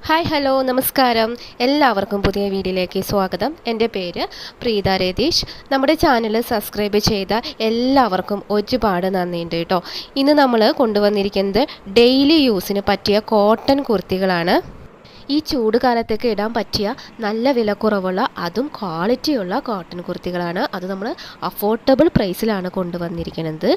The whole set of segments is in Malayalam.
ഹായ് ഹലോ നമസ്കാരം. എല്ലാവർക്കും പുതിയ വീഡിയോയിലേക്ക് സ്വാഗതം. എൻ്റെ പേര് പ്രീത രതീഷ്. നമ്മുടെ ചാനൽ സബ്സ്ക്രൈബ് ചെയ്ത എല്ലാവർക്കും ഒരുപാട് നന്ദിയുണ്ട് കേട്ടോ. ഇന്ന് നമ്മൾ കൊണ്ടുവന്നിരിക്കുന്നത് ഡെയിലി യൂസിന് പറ്റിയ കോട്ടൺ കുർത്തികളാണ്. ഈ ചൂട് കാലത്തേക്ക് ഇടാൻ പറ്റിയ നല്ല വിലക്കുറവുള്ള അതും ക്വാളിറ്റിയുള്ള കോട്ടൺ കുർത്തികളാണ്. അത് നമ്മൾ അഫോർഡബിൾ പ്രൈസിലാണ് കൊണ്ടുവന്നിരിക്കുന്നത്.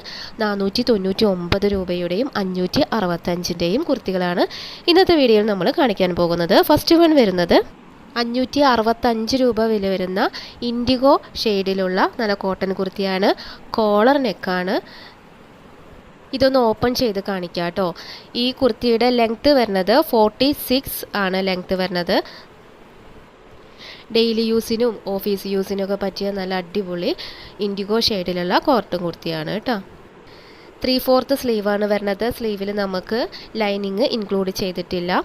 499 രൂപയുടെയും 565ൻ്റെയും കുർത്തികളാണ് ഇന്നത്തെ വീഡിയോയിൽ നമ്മൾ കാണിക്കാൻ പോകുന്നത്. ഫസ്റ്റ് വൺ വരുന്നത് 565 രൂപ വില വരുന്ന ഇൻഡിഗോ ഷെയ്ഡിലുള്ള നല്ല കോട്ടൺ കുർത്തിയാണ്. കോളർ നെക്കാണ്. ഇതൊന്ന് ഓപ്പൺ ചെയ്ത് കാണിക്കാം കേട്ടോ. ഈ കുർത്തിയുടെ ലെങ്ത്ത് വരുന്നത് 46 ആണ് ലെങ്ത്ത് വരുന്നത്. ഡെയിലി യൂസിനും ഓഫീസ് യൂസിനൊക്കെ പറ്റിയ നല്ല അടിപൊളി ഇൻഡിഗോ ഷെയ്ഡിലുള്ള കോട്ടൺ കുർത്തിയാണ് കേട്ടോ. 3/4 സ്ലീവാണ് വരുന്നത്. സ്ലീവിൽ നമുക്ക് ലൈനിങ് ഇൻക്ലൂഡ് ചെയ്തിട്ടില്ല.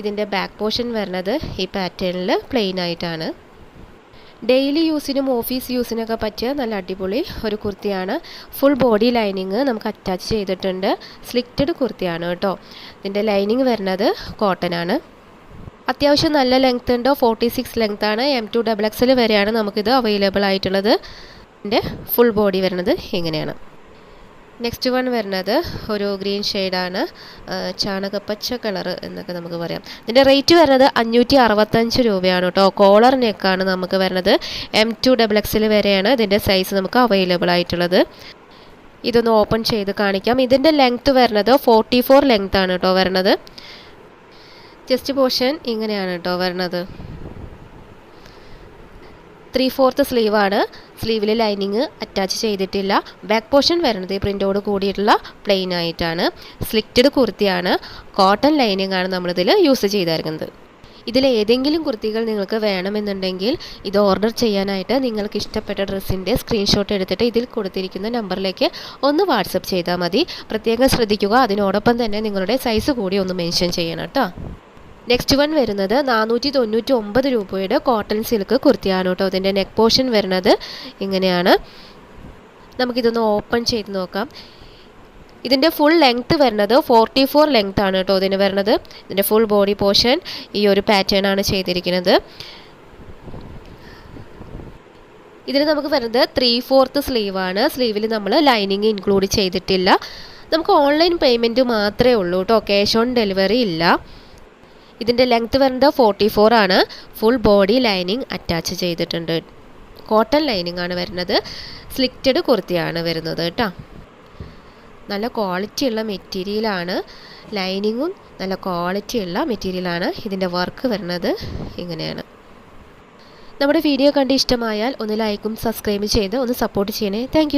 ഇതിൻ്റെ ബാക്ക് പോർഷൻ വരുന്നത് ഈ പാറ്റേണിൽ പ്ലെയിൻ ആയിട്ടാണ്. ഡെയിലി യൂസിനും ഓഫീസ് യൂസിനൊക്കെ പറ്റിയ നല്ല അടിപൊളി ഒരു കുർത്തിയാണ്. ഫുൾ ബോഡി ലൈനിങ് നമുക്ക് അറ്റാച്ച് ചെയ്തിട്ടുണ്ട്. സ്ലിറ്റഡ് കുർത്തിയാണ് കേട്ടോ. ഇതിൻ്റെ ലൈനിങ് വരുന്നത് കോട്ടൺ ആണ്. അത്യാവശ്യം നല്ല ലെങ്ത് ഉണ്ട്. 46 ലെങ്ത് ആണ്. M2XXL വരെയാണ് നമുക്കിത് അവൈലബിൾ ആയിട്ടുള്ളത്. ഇതിൻ്റെ ഫുൾ ബോഡി വരുന്നത് ഇങ്ങനെയാണ്. നെക്സ്റ്റ് വൺ വരുന്നത് ഒരു ഗ്രീൻ ഷെയ്ഡാണ്. ചാണകപ്പച്ച കളർ എന്നൊക്കെ നമുക്ക് പറയാം. ഇതിൻ്റെ റേറ്റ് വരുന്നത് 565 രൂപയാണ് കേട്ടോ. കോളർ നെക്കാണ് നമുക്ക് വരുന്നത്. M2XXL വരെയാണ് ഇതിൻ്റെ സൈസ് നമുക്ക് അവൈലബിൾ ആയിട്ടുള്ളത്. ഇതൊന്ന് ഓപ്പൺ ചെയ്ത് കാണിക്കാം. ഇതിൻ്റെ ലെങ്ത്ത് വരുന്നത് 44 ലെങ്ത് ആണ് കേട്ടോ വരുന്നത്. ചെസ്റ്റ് പോർഷൻ ഇങ്ങനെയാണ് കേട്ടോ വരുന്നത്. 3/4 സ്ലീവാണ്. സ്ലീവിൽ ലൈനിങ് അറ്റാച്ച് ചെയ്തിട്ടില്ല. ബാക്ക് പോർഷൻ വരുന്നത് ഈ പ്രിൻ്റോട് കൂടിയിട്ടുള്ള പ്ലെയിൻ ആയിട്ടാണ്. സ്ലിറ്റഡ് കുർത്തിയാണ്. കോട്ടൺ ലൈനിങ് ആണ് നമ്മളിതിൽ യൂസ് ചെയ്തിരിക്കുന്നത്. ഇതിൽ ഏതെങ്കിലും കുർത്തികൾ നിങ്ങൾക്ക് വേണമെന്നുണ്ടെങ്കിൽ ഇത് ഓർഡർ ചെയ്യാനായിട്ട് നിങ്ങൾക്ക് ഇഷ്ടപ്പെട്ട ഡ്രസ്സിൻ്റെ സ്ക്രീൻഷോട്ട് എടുത്തിട്ട് ഇതിൽ കൊടുത്തിരിക്കുന്ന നമ്പറിലേക്ക് ഒന്ന് വാട്സപ്പ് ചെയ്താൽ മതി. പ്രത്യേകം ശ്രദ്ധിക്കുക, അതിനോടൊപ്പം തന്നെ നിങ്ങളുടെ സൈസ് കൂടി ഒന്ന് മെൻഷൻ ചെയ്യണം കേട്ടോ. നെക്സ്റ്റ് വൺ വരുന്നത് 499 രൂപയുടെ കോട്ടൺ സിൽക്ക് കുർത്തിയാണ് കേട്ടോ. ഇതിൻ്റെ നെക്ക് പോർഷൻ വരുന്നത് ഇങ്ങനെയാണ്. നമുക്കിതൊന്ന് ഓപ്പൺ ചെയ്ത് നോക്കാം. ഇതിൻ്റെ ഫുൾ ലെങ്ത്ത് വരുന്നത് 44 ലെങ്ത് ആണ് കേട്ടോ ഇതിന് വരുന്നത്. ഇതിൻ്റെ ഫുൾ ബോഡി പോർഷൻ ഈ ഒരു പാറ്റേൺ ആണ് ചെയ്തിരിക്കുന്നത്. ഇതിൽ നമുക്ക് വരുന്നത് 3/4 സ്ലീവാണ്. സ്ലീവിൽ നമ്മൾ ലൈനിങ് ഇൻക്ലൂഡ് ചെയ്തിട്ടില്ല. നമുക്ക് ഓൺലൈൻ പേയ്മെൻറ്റ് മാത്രമേ ഉള്ളൂ കേട്ടോ. ക്യാഷ് ഓൺ ഡെലിവറി ഇല്ല. ഇതിൻ്റെ ലെങ്ത്ത് വരുന്നത് 44 ആണ്. ഫുൾ ബോഡി ലൈനിങ് അറ്റാച്ച് ചെയ്തിട്ടുണ്ട്. കോട്ടൺ ലൈനിങ് ആണ് വരുന്നത്. സ്ലിറ്റഡ് കുർത്തിയാണ് വരുന്നത് കേട്ടോ. നല്ല ക്വാളിറ്റിയുള്ള മെറ്റീരിയലാണ്. ലൈനിങ്ങും നല്ല ക്വാളിറ്റിയുള്ള മെറ്റീരിയലാണ്. ഇതിൻ്റെ വർക്ക് വരുന്നത് ഇങ്ങനെയാണ്. നമ്മുടെ വീഡിയോ കണ്ട് ഇഷ്ടമായാൽ ഒന്ന് ലൈക്കും സബ്സ്ക്രൈബും ചെയ്ത് ഒന്ന് സപ്പോർട്ട് ചെയ്യണേ. താങ്ക്